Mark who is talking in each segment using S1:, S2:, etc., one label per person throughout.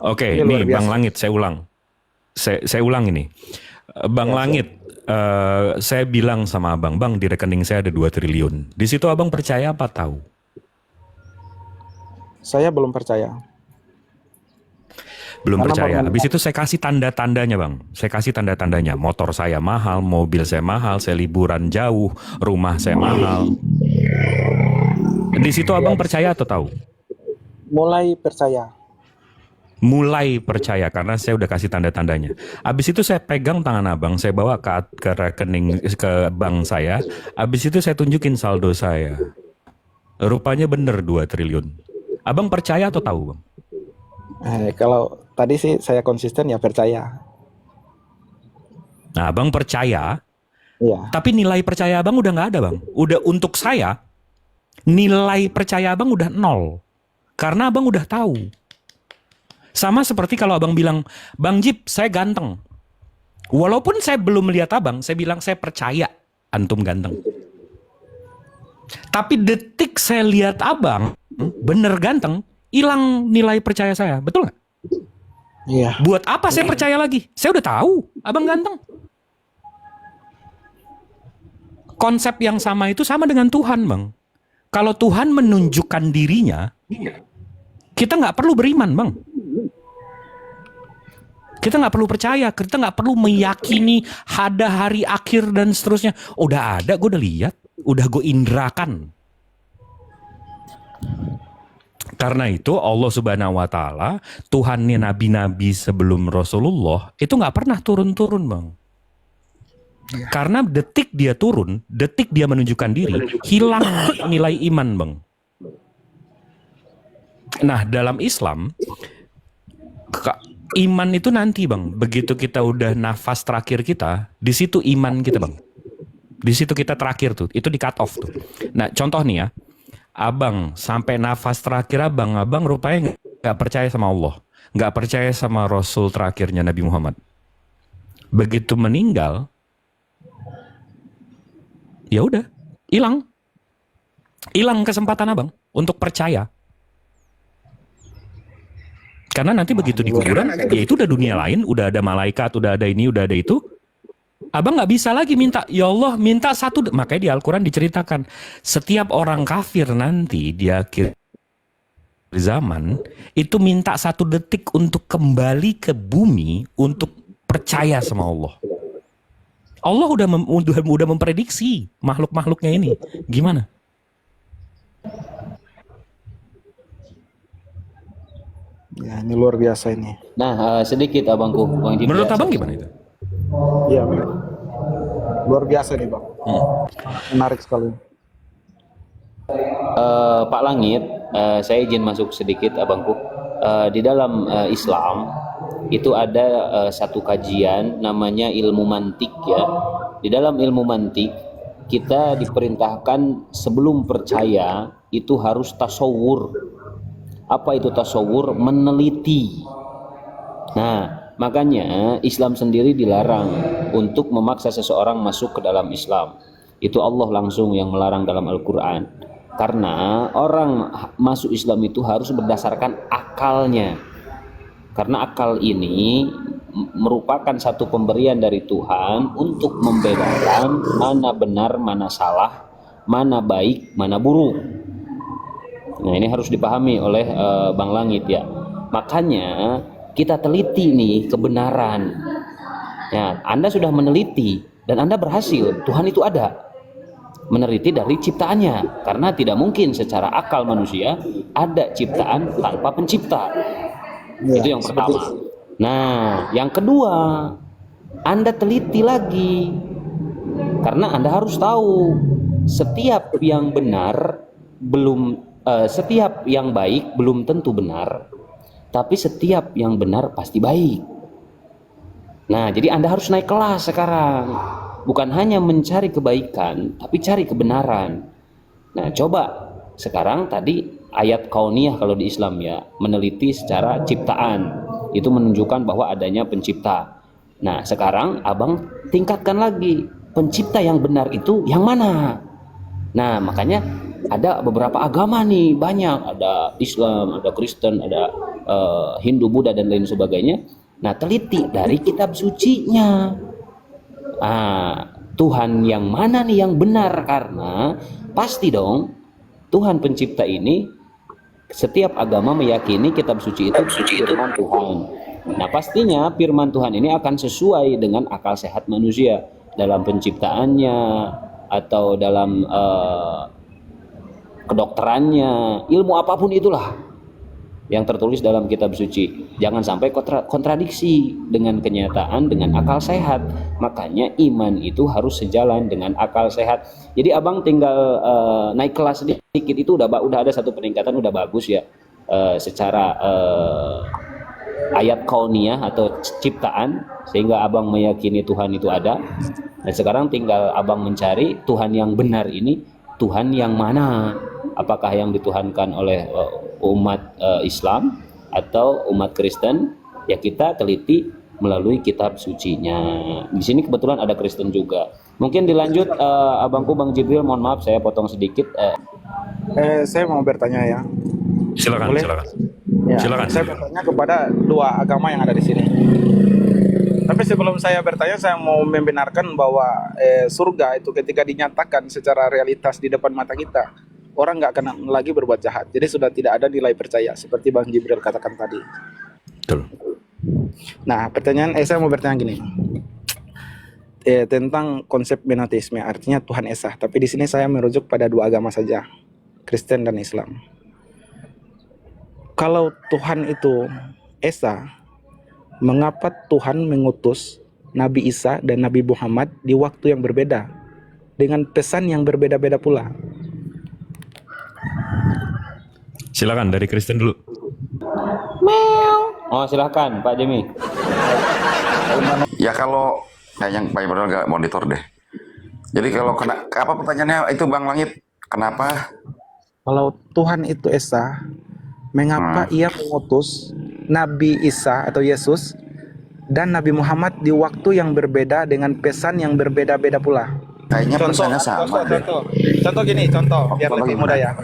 S1: Oke,
S2: Ini luar
S1: nih Bang
S2: biasa.
S1: Langit, saya ulang. Saya ulang ini. Bang
S2: Ya, siap.
S1: Langit, saya bilang sama Abang, Bang di rekening saya ada 2 triliun. Di situ Abang percaya apa tahu?
S2: Saya belum percaya.
S1: Belum
S2: Karena
S1: percaya. Habis itu saya kasih tanda-tandanya Bang. Saya kasih tanda-tandanya. Motor saya mahal, mobil saya mahal, saya liburan jauh, rumah saya mahal. Di situ
S2: ya,
S1: Abang percaya atau tahu?
S2: mulai percaya.
S1: Mulai percaya karena saya udah kasih tanda-tandanya. Habis itu saya pegang tangan Abang, saya bawa ke rekening ke bank saya. Habis itu saya tunjukin saldo saya. Rupanya bener 2 triliun. Abang percaya atau tahu Bang?
S2: Kalau tadi sih saya konsisten ya percaya.
S1: Nah Abang percaya,
S2: Iya.
S1: tapi nilai percaya Abang udah nggak ada Bang. Udah untuk saya, nilai percaya Abang udah nol. Karena Abang udah tahu. Sama seperti kalau Abang bilang, Bang Jip saya ganteng. Walaupun saya belum melihat Abang, saya bilang saya percaya antum ganteng. Tapi detik saya lihat Abang, bener ganteng, hilang nilai percaya saya. Betul nggak?
S2: Iya.
S1: Buat apa saya percaya lagi? Saya udah tahu Abang ganteng. Konsep yang sama itu sama dengan Tuhan, Bang. Kalau Tuhan menunjukkan dirinya, kita nggak perlu beriman, Bang. Kita nggak perlu percaya, kita nggak perlu meyakini ada hari akhir dan seterusnya. Udah ada, gue udah lihat, udah gue indrakan. Karena itu Allah Subhanahu Wa Taala, Tuhannya nabi-nabi sebelum Rasulullah itu nggak pernah turun-turun, Bang. Karena detik dia turun, detik dia menunjukkan diri, hilang nilai iman, Bang. Nah, dalam Islam, iman itu nanti, Bang. Begitu kita udah nafas terakhir kita, di situ iman kita, Bang. Di situ kita terakhir tuh, itu di cut off tuh. Nah, contoh nih ya, Abang sampai nafas terakhir abang rupanya nggak percaya sama Allah, nggak percaya sama Rasul terakhirnya Nabi Muhammad. Begitu meninggal, ya udah, hilang kesempatan abang untuk percaya. Karena nanti begitu di kuburan, ya itu udah dunia lain, udah ada malaikat, udah ada ini, udah ada itu. Abang nggak bisa lagi minta, ya Allah minta satu. Makanya di Al-Quran diceritakan, setiap orang kafir nanti di akhir zaman, itu minta 1 detik untuk kembali ke bumi, untuk percaya sama Allah. Allah udah memprediksi makhluk-makhluknya ini. Gimana?
S2: Ya, ini luar biasa ini.
S3: Nah, sedikit abangku, Bang Jip.
S1: Menurut abang gimana itu?
S2: Iya, luar biasa nih Bang. Menarik sekali.
S3: Pak Langit, saya izin masuk sedikit abangku. Di dalam Islam itu ada satu kajian namanya ilmu mantik ya. Di dalam ilmu mantik kita diperintahkan sebelum percaya itu harus tasawur. Apa itu tasawur? Meneliti. Nah, makanya Islam sendiri dilarang untuk memaksa seseorang masuk ke dalam Islam. Itu Allah langsung yang melarang dalam Al-Quran. Karena orang masuk Islam itu harus berdasarkan akalnya. Karena akal ini merupakan satu pemberian dari Tuhan untuk membedakan mana benar, mana salah, mana baik, mana buruk. Nah, ini harus dipahami oleh Bang Langit ya. Makanya kita teliti nih kebenaran. Ya, Anda sudah meneliti dan Anda berhasil. Tuhan itu ada. Meneliti dari ciptaannya, karena tidak mungkin secara akal manusia ada ciptaan tanpa pencipta.
S2: Ya,
S3: Itu yang pertama. Nah, yang kedua, Anda teliti lagi, karena Anda harus tahu setiap yang benar setiap yang baik belum tentu benar, tapi setiap yang benar pasti baik. Nah, jadi Anda harus naik kelas sekarang. Bukan hanya mencari kebaikan, tapi cari kebenaran. Nah, coba sekarang tadi ayat kauniyah kalau di Islam ya, meneliti secara ciptaan. Itu menunjukkan bahwa adanya pencipta. Nah, sekarang abang tingkatkan lagi. Pencipta yang benar itu yang mana? Nah, makanya ada beberapa agama nih, banyak. Ada Islam, ada Kristen, ada Hindu, Buddha dan lain sebagainya. Nah, teliti dari kitab sucinya. Tuhan yang mana nih yang benar, karena pasti dong Tuhan pencipta ini, setiap agama meyakini kitab suci itu firman Tuhan. Nah, pastinya firman Tuhan ini akan sesuai dengan akal sehat manusia dalam penciptaannya atau dalam kedokterannya, ilmu apapun itulah yang tertulis dalam kitab suci. Jangan sampai kontradiksi dengan kenyataan, dengan akal sehat. Makanya iman itu harus sejalan dengan akal sehat. Jadi abang tinggal naik kelas sedikit itu udah ada satu peningkatan, udah bagus ya. Secara ayat kauniyah atau ciptaan, sehingga abang meyakini Tuhan itu ada. Dan sekarang tinggal abang mencari Tuhan yang benar ini, Tuhan yang mana? Apakah yang dituhankan oleh umat Islam atau umat Kristen? Ya kita teliti melalui kitab sucinya. Di sini kebetulan ada Kristen juga. Mungkin dilanjut abangku Bang Jibril, mohon maaf saya potong sedikit.
S2: Saya mau bertanya ya.
S1: Silakan,
S2: Boleh?
S1: silakan.
S2: Ya,
S1: Silakan.
S2: saya bertanya kepada dua agama yang ada di sini. Tapi sebelum saya bertanya, saya mau membenarkan bahwa surga itu ketika dinyatakan secara realitas di depan mata kita, orang nggak akan lagi berbuat jahat. Jadi sudah tidak ada nilai percaya, seperti Bang Jibril katakan tadi.
S1: Betul.
S2: Nah, saya mau bertanya gini, tentang konsep monoteisme, artinya Tuhan Esa. Tapi di sini saya merujuk pada dua agama saja, Kristen dan Islam. Kalau Tuhan itu Esa, mengapa Tuhan mengutus Nabi Isa dan Nabi Muhammad di waktu yang berbeda, dengan pesan yang berbeda-beda pula?
S1: Silakan dari Kristen dulu.
S3: Oh silahkan Pak Jimmy.
S4: Ya kalau yang Pak Ibrahim nggak monitor deh. Jadi kalau apa pertanyaannya itu Bang Langit? Kenapa?
S2: Kalau Tuhan itu Esa, mengapa ia mengutus Nabi Isa atau Yesus dan Nabi Muhammad di waktu yang berbeda dengan pesan yang berbeda-beda pula?
S4: Kayaknya pesannya sama deh.
S2: Contoh gini, biar lebih mudah ya.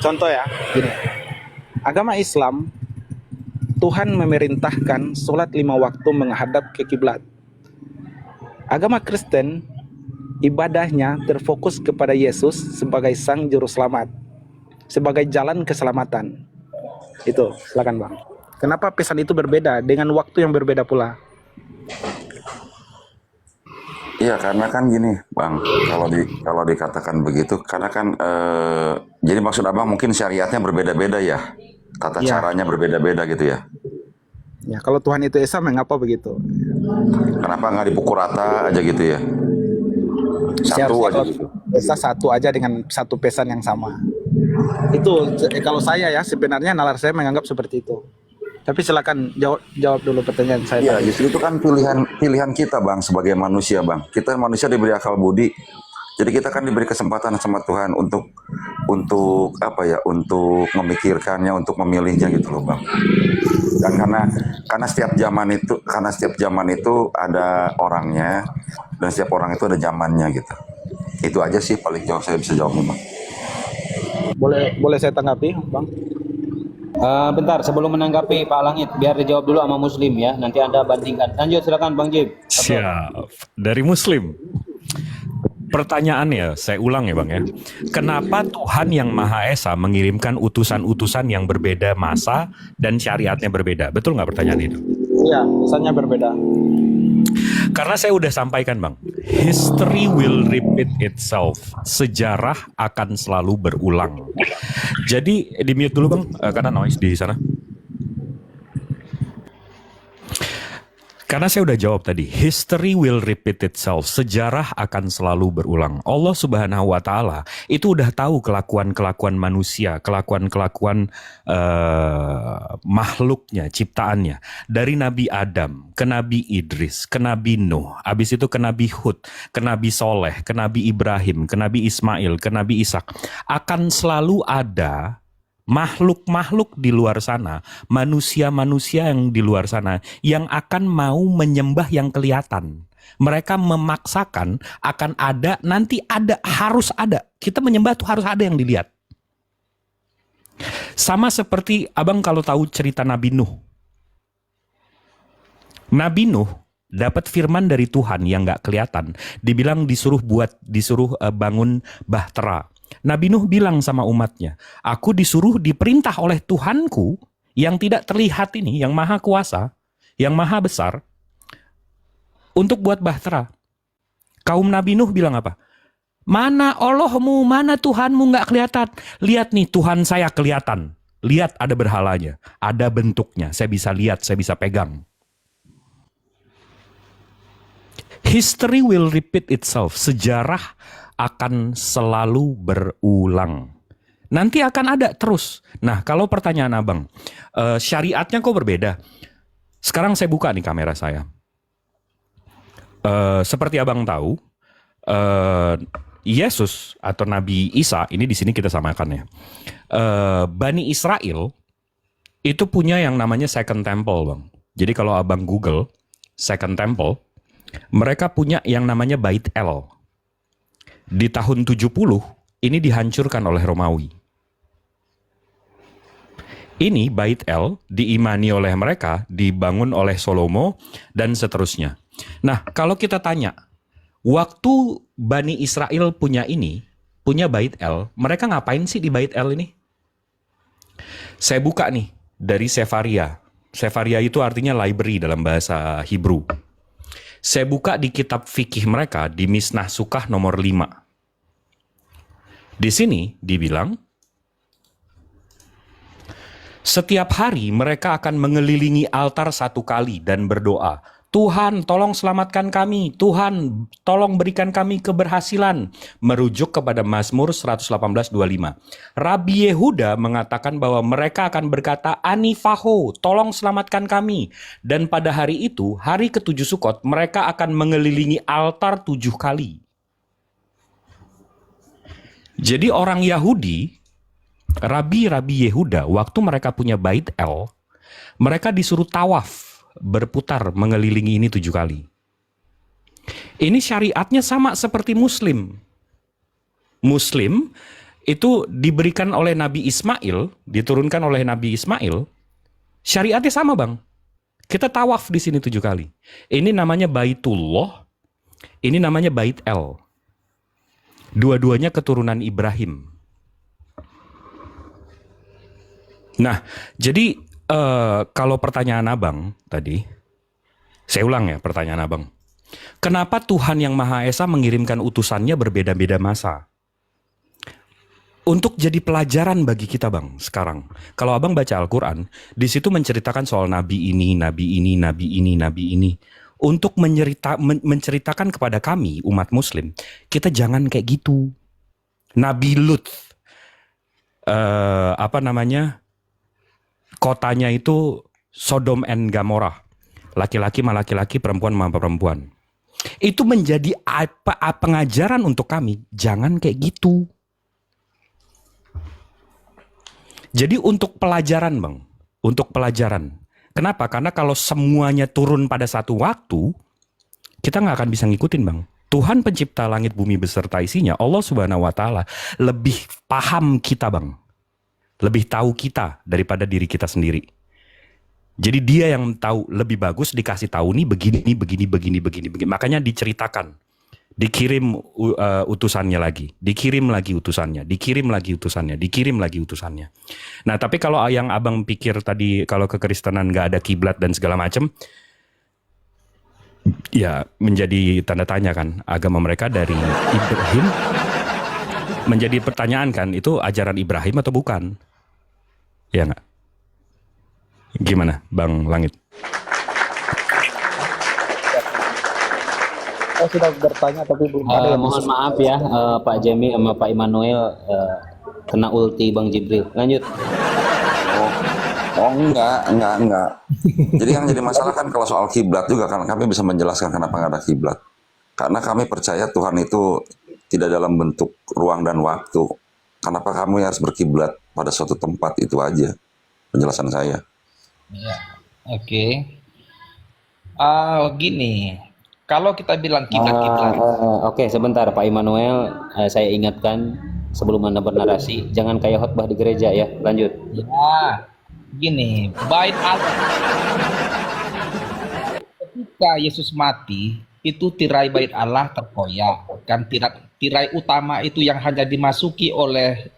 S2: Contoh ya, gini. Agama Islam, Tuhan memerintahkan sholat 5 waktu menghadap ke kiblat. Agama Kristen, ibadahnya terfokus kepada Yesus sebagai Sang Juru Selamat, sebagai jalan keselamatan. Itu, silakan Bang. Kenapa pesan itu berbeda dengan waktu yang berbeda pula?
S4: Iya karena kan gini Bang, kalau dikatakan begitu, karena kan jadi maksud Abang mungkin syariatnya berbeda-beda ya, tata caranya berbeda-beda gitu ya.
S2: Ya, kalau Tuhan itu Esa, mengapa begitu?
S4: Kenapa nggak dipukul rata aja gitu ya? Satu aja gitu.
S2: Esa satu aja dengan satu pesan yang sama. Itu kalau saya ya, sebenarnya nalar saya menganggap seperti itu. Tapi silakan jawab dulu pertanyaan saya.
S4: Iya, justru itu kan pilihan kita Bang sebagai manusia Bang. Kita manusia diberi akal budi. Jadi kita kan diberi kesempatan sama Tuhan untuk apa ya? Untuk memikirkannya, untuk memilihnya gitu loh Bang. Dan karena setiap zaman itu ada orangnya, dan setiap orang itu ada zamannya gitu. Itu aja sih paling jauh saya bisa jawab Bang.
S2: Boleh saya tanggapi, Bang?
S3: Bentar sebelum menanggapi Pak Langit, biar dijawab dulu sama Muslim ya. Nanti Anda bandingkan. Lanjut silakan Bang Jim.
S1: Siap. Dari Muslim. Pertanyaannya, saya ulang ya Bang ya. Kenapa Tuhan yang Maha Esa mengirimkan utusan-utusan yang berbeda masa dan syariatnya berbeda? Betul nggak pertanyaan itu?
S2: Iya, pesannya berbeda.
S1: Karena saya udah sampaikan Bang, history will repeat itself. Sejarah akan selalu berulang. Jadi di mute dulu Bang, karena noise di sana. Karena saya udah jawab tadi, history will repeat itself. Sejarah akan selalu berulang. Allah Subhanahu wa Ta'ala itu udah tahu kelakuan-kelakuan manusia, kelakuan-kelakuan makhluknya, ciptaannya. Dari Nabi Adam ke Nabi Idris, ke Nabi Nuh, habis itu ke Nabi Hud, ke Nabi Soleh, ke Nabi Ibrahim, ke Nabi Ismail, ke Nabi Ishak. Akan selalu ada makhluk-makhluk di luar sana, manusia-manusia yang di luar sana yang akan mau menyembah yang kelihatan. Mereka memaksakan akan ada, nanti ada, harus ada. Kita menyembah tuh harus ada yang dilihat. Sama seperti abang kalau tahu cerita Nabi Nuh. Nabi Nuh dapat firman dari Tuhan yang nggak kelihatan. Dibilang disuruh bangun bahtera. Nabi Nuh bilang sama umatnya, aku diperintah oleh Tuhanku yang tidak terlihat ini, yang maha kuasa, yang maha besar, untuk buat bahtera. Kaum Nabi Nuh bilang apa? Mana Allahmu, mana Tuhanmu nggak kelihatan. Lihat nih, Tuhan saya kelihatan. Lihat ada berhalanya, ada bentuknya, saya bisa lihat, saya bisa pegang. History will repeat itself. Sejarah akan selalu berulang. Nanti akan ada terus. Nah, kalau pertanyaan abang, syariatnya kok berbeda? Sekarang saya buka nih kamera saya. Seperti abang tahu, Yesus atau Nabi Isa, ini di sini kita samakan ya. Bani Israel itu punya yang namanya Second Temple, bang. Jadi kalau abang Google Second Temple, mereka punya yang namanya Bait El. Di tahun 70, ini dihancurkan oleh Romawi. Ini Bait El diimani oleh mereka, dibangun oleh Salomo, dan seterusnya. Nah, kalau kita tanya, waktu Bani Israel punya Bait El, mereka ngapain sih di Bait El ini? Saya buka nih, dari Sefaria. Sefaria itu artinya library dalam bahasa Hebrew. Saya buka di kitab fikih mereka di Misnah Sukah nomor 5. Di sini dibilang, setiap hari mereka akan mengelilingi altar 1 kali dan berdoa, Tuhan tolong selamatkan kami, Tuhan tolong berikan kami keberhasilan. Merujuk kepada Mazmur 118:25. Rabbi Yehuda mengatakan bahwa mereka akan berkata, Anifaho, tolong selamatkan kami. Dan pada hari itu, hari ke-7 Sukot, mereka akan mengelilingi altar 7 kali. Jadi orang Yahudi, Rabi Yehuda, waktu mereka punya Bait El, mereka disuruh tawaf, berputar mengelilingi ini 7 kali. Ini syariatnya sama seperti Muslim. Muslim itu diberikan oleh Nabi Ismail, diturunkan oleh Nabi Ismail, syariatnya sama, bang. Kita tawaf di sini 7 kali. Ini namanya Baitullah, ini namanya Bait El. Dua-duanya keturunan Ibrahim. Nah, jadi kalau pertanyaan abang tadi, saya ulang ya pertanyaan abang. Kenapa Tuhan yang Maha Esa mengirimkan utusannya berbeda-beda masa? Untuk jadi pelajaran bagi kita, bang, sekarang. Kalau abang baca Al-Quran, di situ menceritakan soal nabi ini, nabi ini, nabi ini, nabi ini. Untuk menceritakan kepada kami, umat muslim, kita jangan kayak gitu. Nabi Lut, kotanya itu Sodom and Gomorrah. Laki-laki sama laki-laki, perempuan sama perempuan. Itu menjadi pengajaran untuk kami. Jangan kayak gitu. Jadi untuk pelajaran, bang. Untuk pelajaran. Kenapa? Karena kalau semuanya turun pada satu waktu, kita nggak akan bisa ngikutin, bang. Tuhan pencipta langit bumi beserta isinya, Allah Subhanahu wa Ta'ala, lebih paham kita, bang. Lebih tahu kita daripada diri kita sendiri. Jadi dia yang tahu lebih bagus, dikasih tahu nih begini. Makanya diceritakan. Dikirim utusannya lagi. Dikirim lagi utusannya. Nah, tapi kalau yang abang pikir tadi, kalau kekristenan nggak ada kiblat dan segala macam, ya menjadi tanda tanya kan. Agama mereka dari Ibrahim, menjadi pertanyaan kan, itu ajaran Ibrahim atau bukan? Ya nggak? Gimana, Bang Langit?
S2: Saya sudah bertanya tapi belum ada yang
S3: Mohon maaf ya, Pak Jemi sama Pak Immanuel kena ulti Bang Jibril. Lanjut.
S4: Oh enggak. Jadi yang jadi masalah kan kalau soal kiblat juga kan kami bisa menjelaskan kenapa nggak ada kiblat. Karena kami percaya Tuhan itu tidak dalam bentuk ruang dan waktu. Kenapa kamu harus berkiblat pada suatu tempat, itu aja penjelasan saya.
S5: Ya, oke. Gini, kalau kita bilang kiblat-kiblat,
S3: Oke, sebentar Pak Immanuel, saya ingatkan sebelum Anda bernarasi. Jangan kayak khotbah di gereja ya. Lanjut.
S5: Ya, gini, bait Allah ketika Yesus mati itu tirai bait Allah terkoyak kan, tirai utama itu yang hanya dimasuki oleh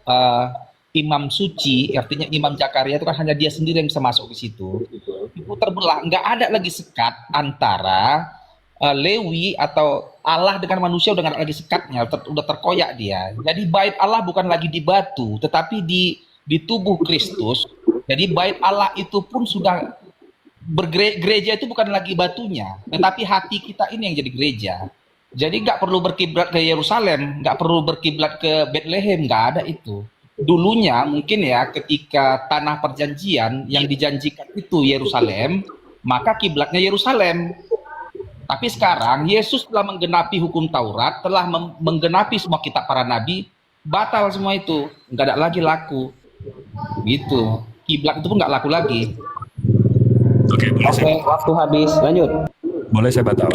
S5: imam suci, artinya Imam Zakaria itu kan hanya dia sendiri yang bisa masuk ke situ. Itu terbelah, nggak ada lagi sekat antara Lewi atau Allah dengan manusia, udah nggak ada lagi sekatnya, udah terkoyak dia. Jadi bait Allah bukan lagi di batu, tetapi di tubuh Kristus. Jadi bait Allah itu pun sudah gereja itu bukan lagi batunya, tetapi hati kita ini yang jadi gereja. Jadi nggak perlu berkiblat ke Yerusalem, nggak perlu berkiblat ke Bethlehem, nggak ada itu. Dulunya mungkin ya ketika tanah perjanjian yang dijanjikan itu Yerusalem, maka kiblatnya Yerusalem. Tapi sekarang Yesus telah menggenapi hukum Taurat, telah menggenapi semua kitab para nabi, batal semua itu, nggak ada lagi laku. Gitu. Kiblat itu pun nggak laku lagi.
S1: Oke, boleh
S3: Oke, waktu habis. Lanjut.
S1: boleh saya batal.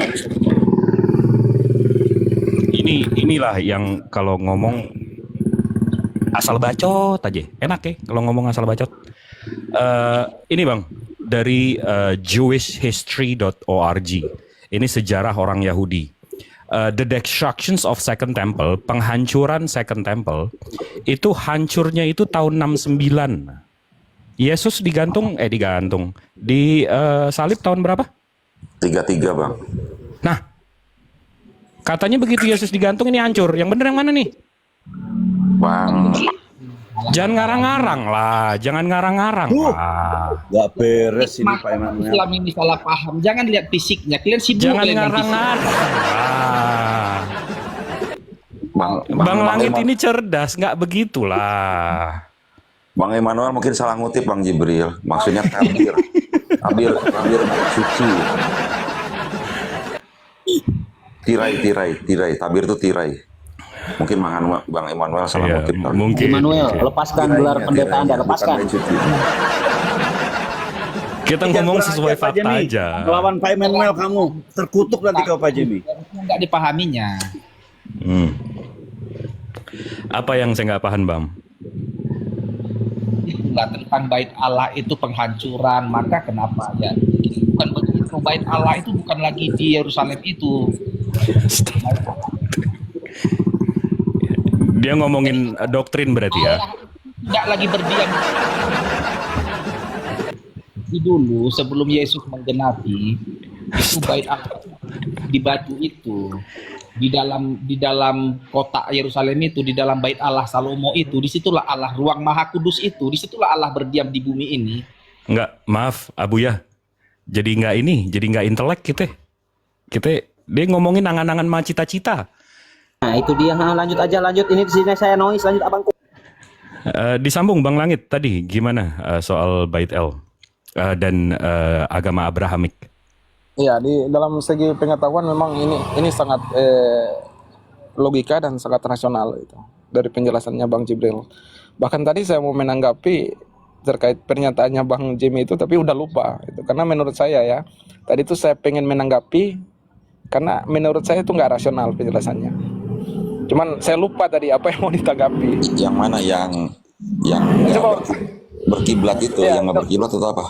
S1: Inilah yang kalau ngomong asal bacot aja. Enak ya kalau ngomong asal bacot. Ini Bang, dari jewishhistory.org. Ini sejarah orang Yahudi. The destructions of Second Temple, penghancuran Second Temple, itu hancurnya itu tahun 69. Yesus digantung di salib tahun berapa?
S4: 33 Bang.
S1: Nah, katanya begitu Yesus digantung ini hancur. Yang bener yang mana nih?
S4: Bang,
S1: Jangan ngarang-ngarang lah, jangan ngarang-ngarang lah.
S6: Gak beres ini Pak Emanuel.
S5: Islam ini salah paham. Jangan lihat fisiknya. Kalian sibuk
S1: Jangan
S5: dengan fisik.
S1: ngarang-ngarang lah.
S4: Bang
S1: Bang Langit
S4: Emanuel-
S1: ini cerdas, nggak begitulah.
S4: Bang Emanuel mungkin salah ngutip Bang Jibril. Maksudnya tabir. tabir bait suci. Tirai. Tabir itu tirai. Mungkin Bang Emanuel salah
S1: Iya,
S4: ngutip. kali.
S1: mungkin.
S3: Immanuel, lepaskan gelar pendeta Anda,
S4: bukan
S3: lepaskan.
S4: bait suci.
S1: Kita ngomong sesuai fakta aja.
S6: Lawan Pak Emanuel kamu terkutuk nanti kau Pak Jemi.
S5: Nggak dipahaminya.
S1: Apa yang saya nggak paham, Bang?
S5: Itulah tentang bait Allah itu penghancuran. Maka kenapa ya? Bukan begitu. Bait Allah itu bukan lagi di Yerusalem itu.
S1: Dia ngomongin doktrin berarti ya.
S5: Allah tidak lagi berdiam. Di dulu sebelum Yesus menggenapi itu bait Allah di batu itu, di dalam kota Yerusalem itu, di dalam bait Allah Salomo itu, disitulah Allah, ruang Maha Kudus itu, disitulah Allah berdiam di bumi ini.
S1: Enggak, maaf Abu ya. Jadi nggak intelek kita. Dia ngomongin angan-angan sama cita-cita.
S3: Nah, itu dia. Nah, lanjut aja, lanjut. Ini di sini saya noise, lanjut abangku.
S1: Disambung Bang Langit tadi gimana soal Bait El dan agama Abrahamik?
S2: Iya, di dalam segi pengetahuan memang ini sangat logika dan sangat rasional itu dari penjelasannya Bang Jibril. Bahkan tadi saya mau menanggapi terkait pernyataannya Bang Jimmy itu, tapi udah lupa itu, karena menurut saya ya tadi itu saya pengen menanggapi karena menurut saya itu nggak rasional penjelasannya. Cuman saya lupa tadi apa yang mau ditanggapi.
S4: Yang mana yang
S2: Coba-
S4: berkiblat itu,
S2: Iya,
S4: yang nggak berkiblat itu apa?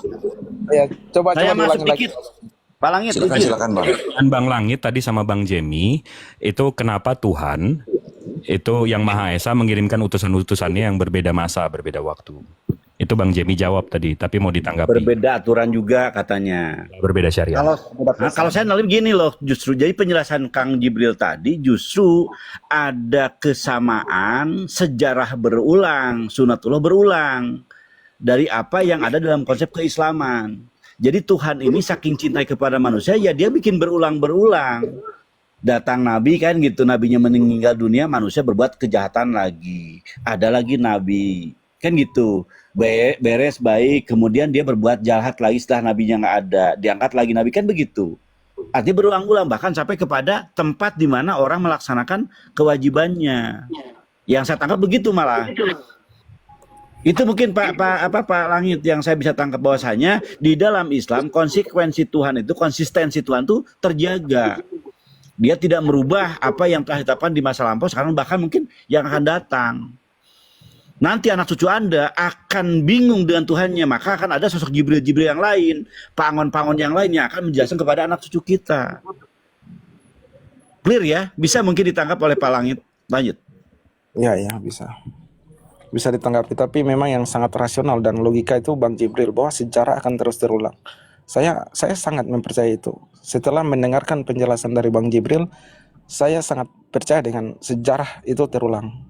S2: Ya, coba
S6: Saya masuk
S2: diulangi lagi.
S6: dikit. Pak Langit,
S4: Silakan Bang.
S1: Dan Bang Langit tadi sama Bang Jemi itu kenapa Tuhan itu yang Maha Esa mengirimkan utusan-utusannya yang berbeda masa, berbeda waktu. Itu Bang Jemi jawab tadi, tapi mau ditanggapi.
S6: berbeda aturan juga katanya.
S1: Berbeda syariat.
S6: Kalau saya nalih gini loh, justru jadi penjelasan Kang Jibril tadi justru ada kesamaan sejarah berulang, sunatullah berulang dari apa yang ada dalam konsep keislaman. Jadi Tuhan ini saking cintai kepada manusia, ya dia bikin berulang-berulang. Datang nabi kan gitu, nabinya meninggal dunia, manusia berbuat kejahatan lagi. Ada lagi nabi, kan gitu. Beres baik, kemudian dia berbuat jahat lagi setelah nabinya nggak ada, diangkat lagi nabi, kan begitu. Artinya berulang-ulang, bahkan sampai kepada tempat di mana orang melaksanakan kewajibannya. Yang saya tangkap begitu malah. Itu mungkin Pak Langit yang saya bisa tangkap bahwasanya di dalam Islam konsekuensi Tuhan itu, konsistensi Tuhan itu terjaga. Dia tidak merubah apa yang telah ditetapkan di masa lampau, sekarang bahkan mungkin yang akan datang. nanti anak cucu Anda akan bingung dengan Tuhannya, maka akan ada sosok Jibril-Jibril yang lain, pangon-pangon yang lain yang akan menjelaskan kepada anak cucu kita. Clear ya? Bisa mungkin ditangkap oleh Pak Langit. Lanjut.
S2: Ya, bisa ditanggapi, tapi memang yang sangat rasional dan logika itu Bang Jibril, bahwa sejarah akan terus terulang. Saya sangat mempercayai itu. Setelah mendengarkan penjelasan dari Bang Jibril, saya sangat percaya dengan sejarah itu terulang.